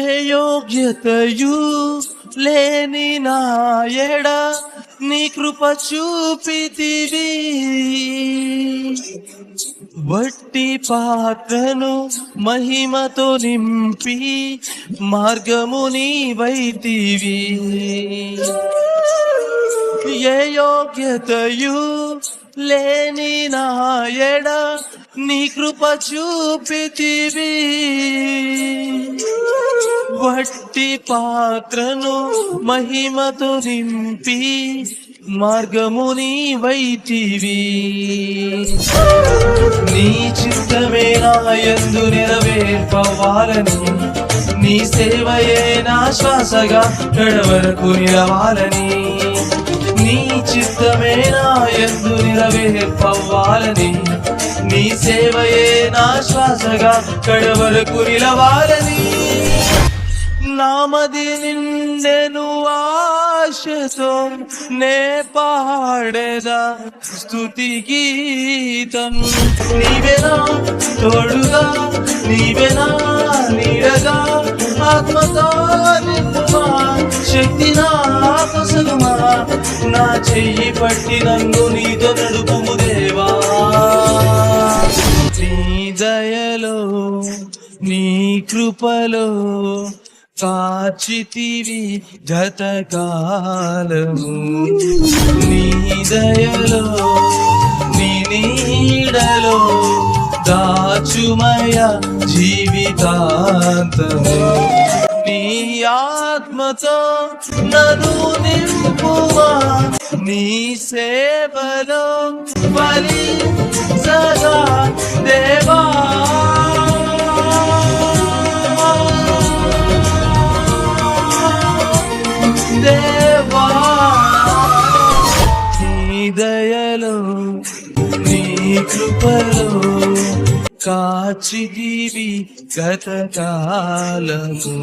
ఏ యోగ్యతయు లేని నాయడ నీ కృప చూపితివి, వట్టి పాత్రను మహిమతో నింపి మార్గము నీవైతివి. ఏ యోగ్యతయు లేని నాయడ నీ కృప చూపితివి, వట్టి పాత్రను మహిమతో నింపి మార్గము నీవైతివి. నీ చిత్తమే నా యందు నెరవేర్పవాలని, నీ సేవయే నా శ్వాసగా కడవరకు నిలవాలని, నీ చిత్తమే నా యందు నెరవేర్పవాలని, నీ సేవయే నా శ్వాసగా కడవరకు నిలవాలని. నామది నిండెను ఆశతో నే పాడేదా స్తుతి గీతం. నీవెనా తోడుగా, నీవెనా నీడగా, ఆత్మతో నింపుమా, శక్తి నాకు సగుమా, నా చెయ్యి పట్టి నన్ను నీతో నడుపుము దేవా. నీ దయలో నీ కృపలో కాచితివి గతకాలము, నీ దయలో నీ నీడలో దాచుమయ జీవితాంతము. నీ ఆత్మతో నన్ను నింపుమా, నీ సేవలో ఫలించగా దేవా. దేవా నీ దయలో నీ కృపలో కాచితివి గతకాలము.